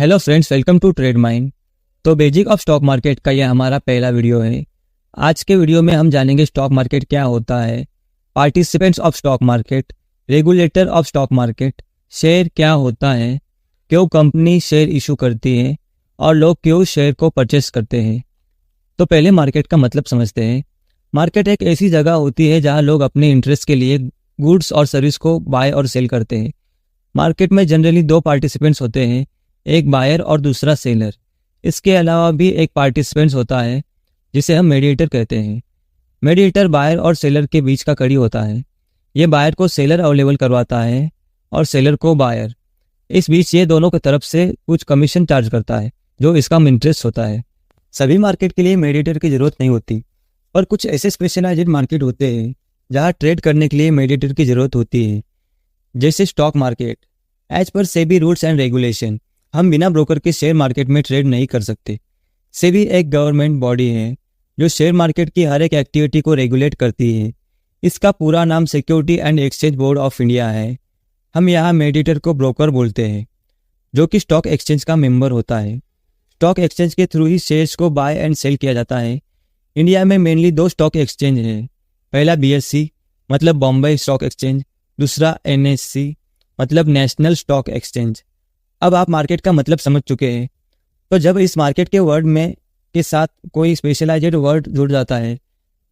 Hello friends, welcome to trade mind. तो basic of stock market का यह हमारा पहला वीडियो है। आज के वीडियो में हम जानेंगे स्टॉक मार्केट क्या होता है, participants of stock market, regulator of stock market, share क्या होता है, क्यों कंपनी शेयर इशू करती है और लोग क्यों शेयर को परचेस करते हैं। तो पहले मार्केट का मतलब समझते हैं। मार्केट एक ऐसी जगह होती है जहां लोग अपने इंटरेस्ट के लिए गुड्स और सर्विस को बाय और सेल करते हैं। मार्केट में जनरली दो पार्टिसिपेंट्स होते हैं, एक बायर और दूसरा सेलर। इसके अलावा भी एक पार्टिसिपेंट्स होता है जिसे हम मीडिएटर कहते हैं। मीडिएटर बायर और सेलर के बीच का कड़ी होता है। ये बायर को सेलर अवेलेबल करवाता है और सेलर को बायर। इस बीच ये दोनों की तरफ से कुछ कमीशन चार्ज करता है जो इसका इंटरेस्ट होता है। सभी मार्केट के लिए मीडिएटर की जरूरत नहीं होती, पर कुछ ऐसे स्पेशलाइज्ड मार्केट होते हैं जहां ट्रेड करने के लिए मीडिएटर की जरूरत होती है, जैसे stock market. As per SEBI rules and regulation हम बिना ब्रोकर के शेयर मार्केट में ट्रेड नहीं कर सकते। सेबी एक गवर्नमेंट बॉडी है जो शेयर मार्केट की हर एक एक्टिविटी को रेगुलेट करती है। इसका पूरा नाम security and exchange board of India है। हम यहाँ मीडिएटर को ब्रोकर बोलते हैं, जो कि स्टॉक एक्सचेंज का मेंबर होता है। स्टॉक एक्सचेंज के थ्रू ही शेयर्स को बाय एंड सेल किया जाता है। इंडिया में मेनली दो स्टॉक एक्सचेंज हैं। पहला BSE मतलब बॉम्बे स्टॉक एक्सचेंज, दूसरा NSE मतलब नेशनल स्टॉक एक्सचेंज। अब आप मार्केट का मतलब समझ चुके हैं। तो जब इस मार्केट के वर्ड में के साथ कोई स्पेशलाइज्ड वर्ड जुड़ जाता है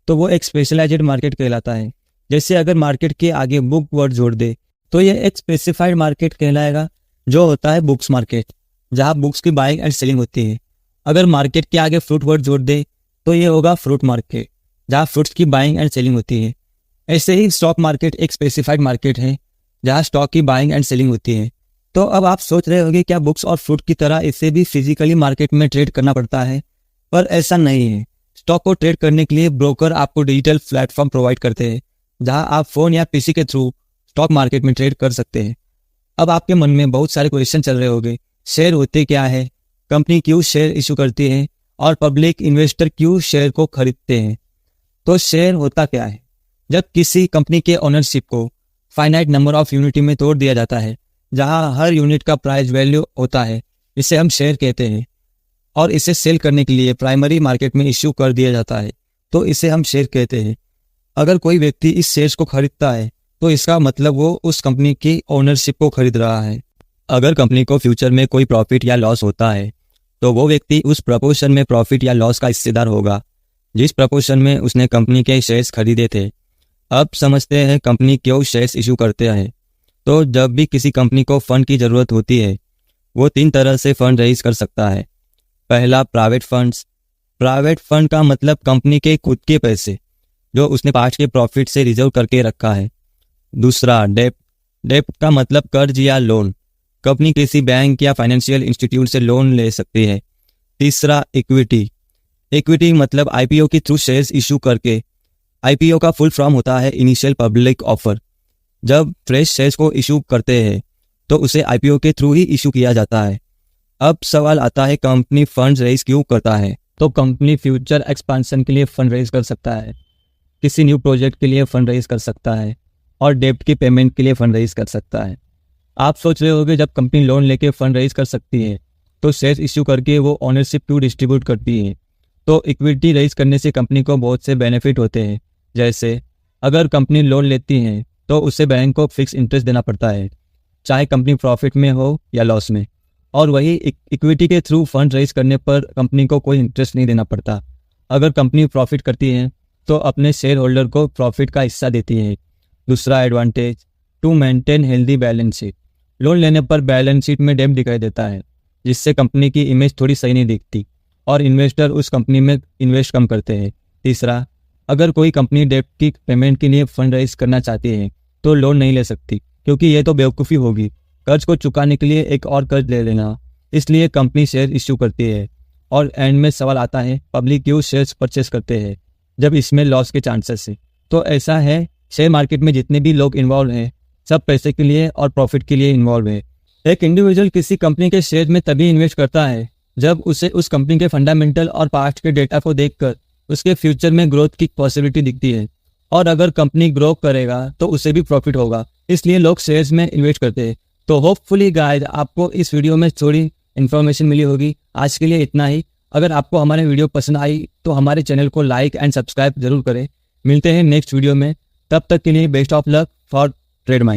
तो वो एक स्पेशलाइज्ड मार्केट कहलाता है। जैसे अगर मार्केट के आगे बुक वर्ड जोड़ दे तो ये एक स्पेसिफाइड मार्केट कहलाएगा, जो होता है बुक्स मार्केट, जहाँ बुक्स की बाइंग एंड सेलिंग होती है। अगर मार्केट के आगे फ्रूट वर्ड जोड़ दे तो ये होगा फ्रूट मार्केट, जहाँ फ्रूट्स की बाइंग एंड सेलिंग होती है। ऐसे ही स्टॉक मार्केट एक स्पेसिफाइड मार्केट है जहाँ स्टॉक की बाइंग एंड सेलिंग होती है। तो अब आप सोच रहे होंगे क्या बुक्स और फ्रूट की तरह इसे भी फिजिकली मार्केट में ट्रेड करना पड़ता है? पर ऐसा नहीं है। स्टॉक को ट्रेड करने के लिए ब्रोकर आपको डिजिटल प्लेटफॉर्म प्रोवाइड करते हैं जहां आप फोन या पीसी के थ्रू स्टॉक मार्केट में ट्रेड कर सकते हैं। अब आपके मन में बहुत सारे क्वेश्चन चल रहे होंगे। शेयर होते क्या है, कंपनी क्यों शेयर इशू करती है और पब्लिक इन्वेस्टर क्यों शेयर को खरीदते हैं? तो शेयर होता क्या है? जब किसी कंपनी के ओनरशिप को फाइनाइट नंबर ऑफ यूनिट में तोड़ दिया जाता है, जहां हर यूनिट का प्राइस वैल्यू होता है, इसे हम शेयर कहते हैं, और इसे सेल करने के लिए प्राइमरी मार्केट में इश्यू कर दिया जाता है, तो इसे हम शेयर कहते हैं। अगर कोई व्यक्ति इस शेयर्स को खरीदता है तो इसका मतलब वो उस कंपनी की ओनरशिप को खरीद रहा है। अगर कंपनी को फ्यूचर में कोई प्रॉफिट या लॉस होता है तो वो व्यक्ति उस प्रपोर्शन में प्रॉफिट या लॉस का हिस्सेदार होगा जिस प्रपोर्शन में उसने कंपनी के शेयर्स खरीदे थे। अब समझते हैं कंपनी क्यों शेयर्स इशू करते हैं। तो जब भी किसी कंपनी को फंड की ज़रूरत होती है वो 3 तरह से फंड रेज कर सकता है। पहला, प्राइवेट फंड्स। प्राइवेट फंड का मतलब कंपनी के खुद के पैसे जो उसने पास्ट के प्रॉफिट से रिजर्व करके रखा है। दूसरा, डेप्ट। डेप्ट का मतलब कर्ज या लोन। कंपनी किसी बैंक या फाइनेंशियल इंस्टीट्यूट से लोन ले सकती है। तीसरा, इक्विटी। इक्विटी मतलब IPO के थ्रू शेयर्स इशू करके। IPO का फुल फॉर्म होता है इनिशियल पब्लिक ऑफर। जब फ्रेश शेयर्स को इशू करते हैं तो उसे IPO के थ्रू ही इशू किया जाता है। अब सवाल आता है कंपनी फंड रेज क्यों करता है? तो कंपनी फ्यूचर एक्सपांशन के लिए फंड रेज कर सकता है, किसी न्यू प्रोजेक्ट के लिए फंड रेज कर सकता है और डेब्ट की पेमेंट के लिए फंड रेज कर सकता है। आप सोच रहे होंगे जब कंपनी लोन लेके फंड रेज कर सकती है तो शेयर्स इशू करके वो ओनरशिप क्यों डिस्ट्रीब्यूट करती है? तो इक्विटी रेज करने से कंपनी को बहुत से बेनिफिट होते हैं। जैसे अगर कंपनी लोन लेती है तो उसे बैंक को फिक्स इंटरेस्ट देना पड़ता है, चाहे कंपनी प्रॉफिट में हो या लॉस में। और वही इक्विटी के थ्रू फंड रेज करने पर कंपनी को कोई इंटरेस्ट नहीं देना पड़ता। अगर कंपनी प्रॉफिट करती है तो अपने शेयर होल्डर को प्रॉफिट का हिस्सा देती है। दूसरा advantage, to maintain healthy balance sheet. Loan लेने पर बैलेंस शीट में डेब्ट दिखाई देता है, जिससे कंपनी की इमेज थोड़ी सही नहीं दिखती और इन्वेस्टर उस कंपनी में इन्वेस्ट कम करते हैं। तीसरा, अगर कोई कंपनी डेब्ट की पेमेंट के लिए फंड रेज करना चाहती है तो लोन नहीं ले सकती, क्योंकि ये तो बेवकूफ़ी होगी। कर्ज को चुकाने के लिए एक और कर्ज ले लेना, इसलिए कंपनी शेयर इश्यू करती है। और एंड में सवाल आता है पब्लिक क्यों शेयर्स परचेस करते हैं जब इसमें लॉस के चांसेस है? तो ऐसा है, शेयर मार्केट में जितने भी लोग इन्वॉल्व हैं सब पैसे के लिए और प्रॉफिट के लिए इन्वॉल्व है। एक इंडिविजुअल किसी कंपनी के शेयर में तभी इन्वेस्ट करता है जब उसे उस कंपनी के फंडामेंटल और पास्ट के डेटा को देखकर उसके फ्यूचर में ग्रोथ की पॉसिबिलिटी दिखती है। और अगर कंपनी ग्रो करेगा तो उसे भी प्रॉफिट होगा, इसलिए लोग शेयर्स में इन्वेस्ट करते हैं। तो होपफुली गाइस आपको इस वीडियो में थोड़ी इन्फॉर्मेशन मिली होगी। आज के लिए इतना ही। अगर आपको हमारे वीडियो पसंद आई तो हमारे चैनल को लाइक एंड सब्सक्राइब जरूर करें। मिलते हैं नेक्स्ट वीडियो में, तब तक के लिए best of luck for trade mind.